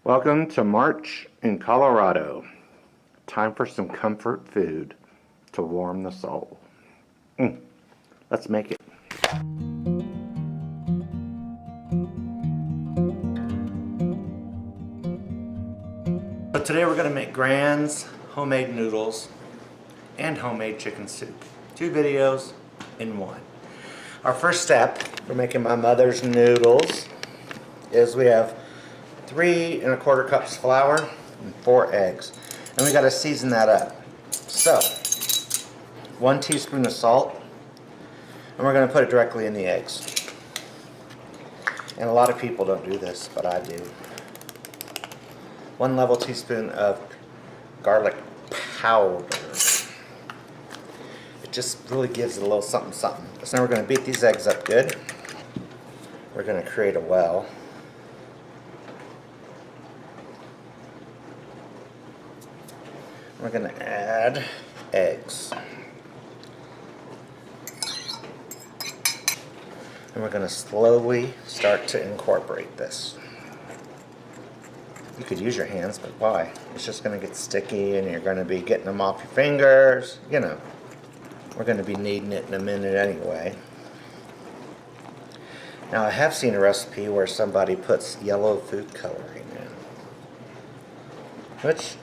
Welcome to March in Colorado. Time for some comfort food to warm the soul. Let's make it. So today we're going to make Grand's homemade noodles and homemade chicken soup. 2 videos in one. Our first step for making my mother's noodles is we have 3 1/4 cups flour and 4 eggs. And we got to season that up. So, 1 teaspoon of salt, and we're going to put it directly in the eggs. And a lot of people don't do this, but I do. 1 level teaspoon of garlic powder. It just really gives it a little something something. So now we're going to beat these eggs up good. We're going to create a well. We're going to add eggs. And we're going to slowly start to incorporate this. You could use your hands, but why? It's just going to get sticky and you're going to be getting them off your fingers. You know, we're going to be kneading it in a minute anyway. Now I have seen a recipe where somebody puts yellow food coloring in. Which,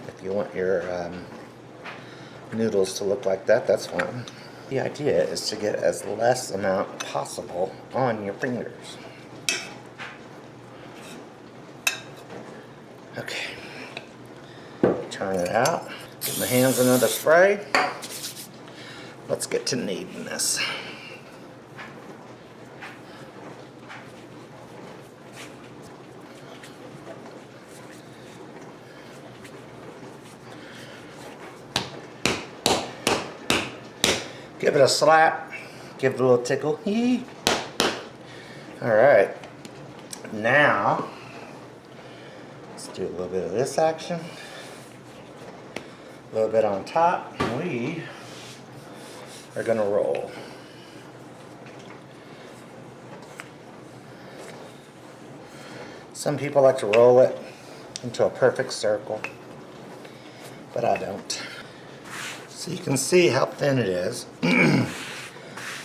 if you want your noodles to look like that, that's fine. The idea is to get as less amount possible on your fingers. Okay, turn it out. Get my hands another spray. Let's get to kneading this. Give it a slap. Give it a little tickle. Alright, now do a little bit of this action, a little bit on top. We are going to roll. Some people like to roll it into a perfect circle, but I don't. So you can see how thin it is.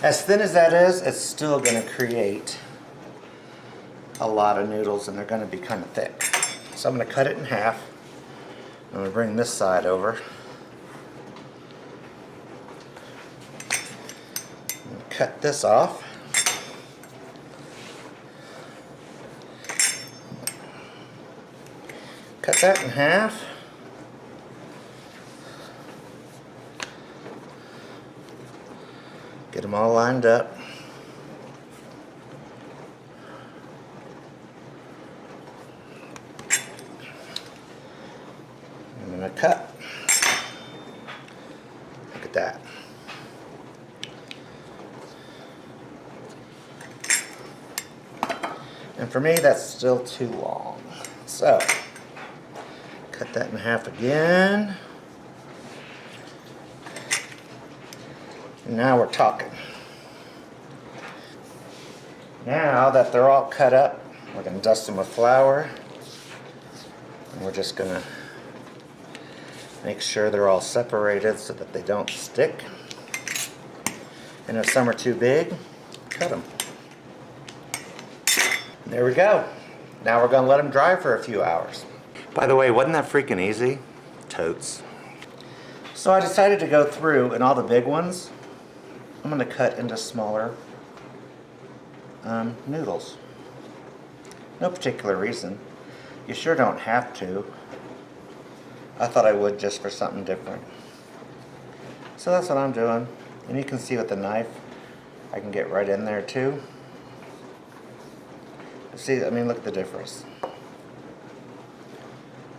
As thin as that is, it's still going to create a lot of noodles, and they're going to be kind of thick. So I'm going to cut it in half. I'm going to bring this side over. Cut this off. Cut that in half. Get them all lined up. I'm going to cut. Look at that. And for me, that's still too long. So, cut that in half again. And now we're talking. Now that they're all cut up, we're going to dust them with flour. And we're just going to make sure they're all separated so that they don't stick. And if some are too big, cut them. There we go. Now we're going to let them dry for a few hours. By the way, wasn't that freaking easy? Totes. So I decided to go through, and all the big ones, I'm going to cut into smaller noodles. No particular reason. You sure don't have to. I thought I would just for something different. So that's what I'm doing. And you can see with the knife, I can get right in there too. See, I mean, look at the difference.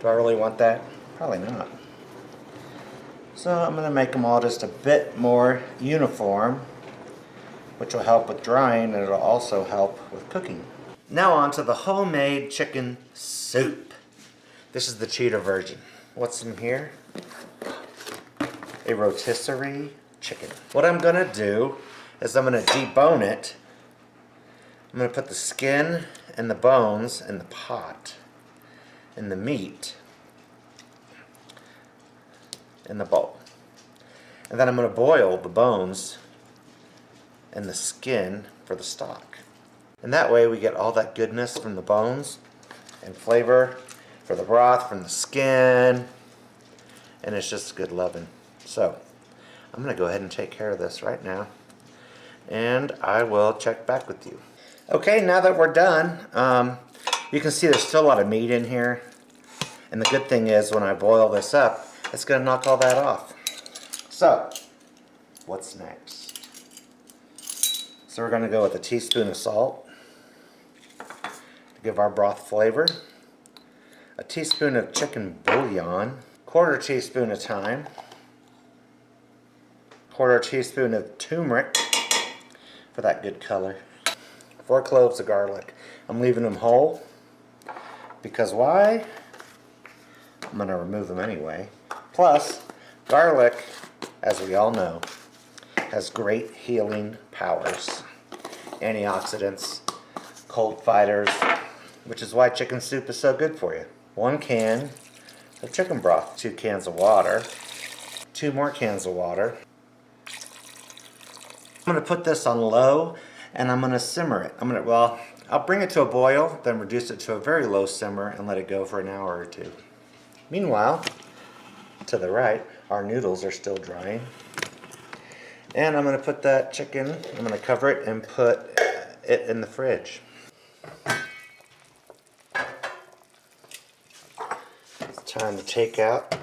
Do I really want that? Probably not. So I'm going to make them all just a bit more uniform, which will help with drying, and it'll also help with cooking. Now on to the homemade chicken soup. This is the cheetah version. What's in here? A rotisserie chicken. What I'm going to do is I'm going to debone it. I'm going to put the skin and the bones in the pot. and the meat in the bowl. And then I'm going to boil the bones and the skin for the stock. And that way we get all that goodness from the bones and flavor for the broth from the skin, and it's just good loving. So I'm going to go ahead and take care of this right now, and I will check back with you. Okay, now that we're done, you can see there's still a lot of meat in here, and the good thing is when I boil this up, it's going to knock all that off. So what's next? So we're going to go with a teaspoon of salt to give our broth flavor, a teaspoon of chicken bouillon, quarter teaspoon of thyme, quarter teaspoon of turmeric for that good color, 4 cloves of garlic. I'm leaving them whole because why? I'm going to remove them anyway. Plus, garlic, as we all know, has great healing powers, antioxidants, cold fighters, which is why chicken soup is so good for you. 1 can of chicken broth, 2 cans of water, 2 more cans of water. I'm going to put this on low and I'm going to simmer it. I'll bring it to a boil, then reduce it to a very low simmer and let it go for an hour or 2. Meanwhile, to the right, our noodles are still drying. And I'm going to put that chicken, I'm going to cover it and put it in the fridge. It's time to take out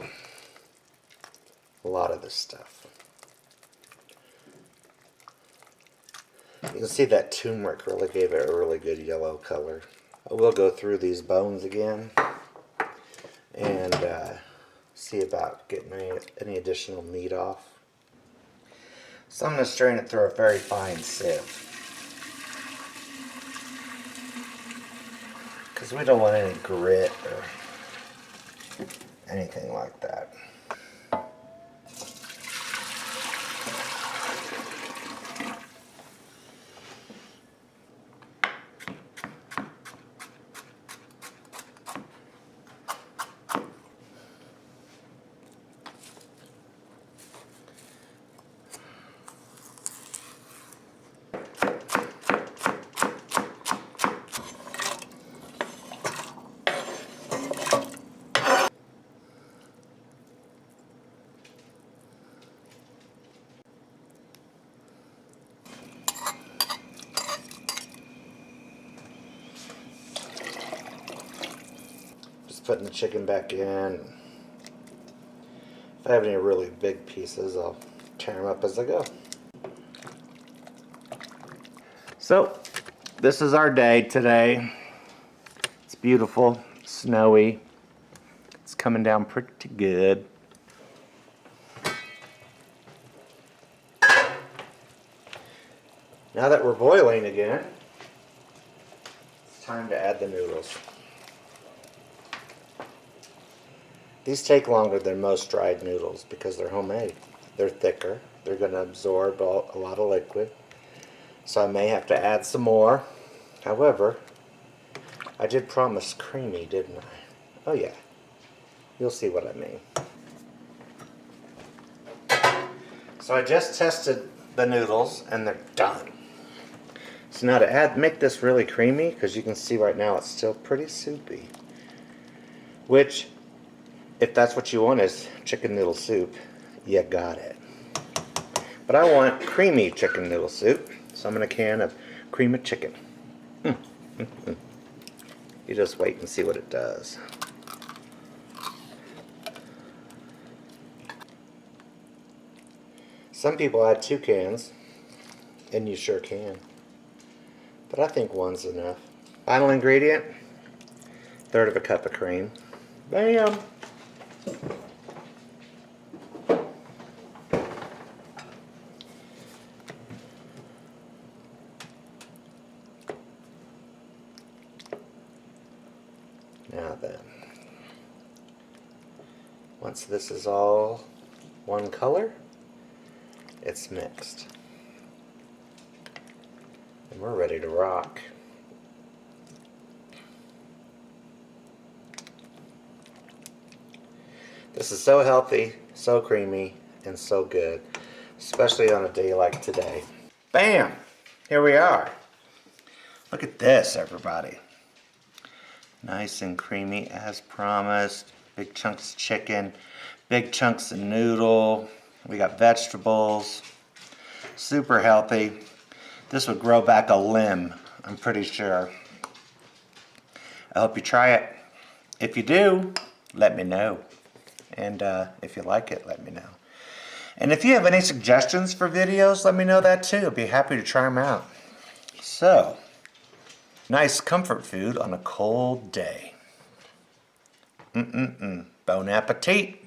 a lot of this stuff. You can see that turmeric really gave it a really good yellow color. I will go through these bones again and see about getting any additional meat off. So I'm going to strain it through a very fine sieve, because we don't want any grit or anything like that. Putting the chicken back in. If I have any really big pieces, I'll tear them up as I go. So, this is our day today. It's beautiful, snowy. It's coming down pretty good. Now that we're boiling again, it's time to add the noodles. These take longer than most dried noodles because they're homemade. They're thicker. They're going to absorb a lot of liquid. So I may have to add some more. However, I did promise creamy, didn't I? Oh yeah. You'll see what I mean. So I just tested the noodles and they're done. So now to make this really creamy, because you can see right now it's still pretty soupy. Which, if that's what you want is chicken noodle soup, you got it. But I want creamy chicken noodle soup, so I'm in a can of cream of chicken. You just wait and see what it does. Some people add 2 cans, and you sure can. But I think 1's enough. Final ingredient, 1/3 of a cup of cream. Bam! Now then, once this is all one color, it's mixed. And we're ready to rock. This is so healthy, so creamy, and so good, especially on a day like today. Bam! Here we are. Look at this, everybody. Nice and creamy as promised. Big chunks of chicken, big chunks of noodle. We got vegetables. Super healthy. This would grow back a limb, I'm pretty sure. I hope you try it. If you do, let me know. And if you like it, let me know. And if you have any suggestions for videos, let me know that too. I'd be happy to try them out. So, nice comfort food on a cold day. Bon appetit.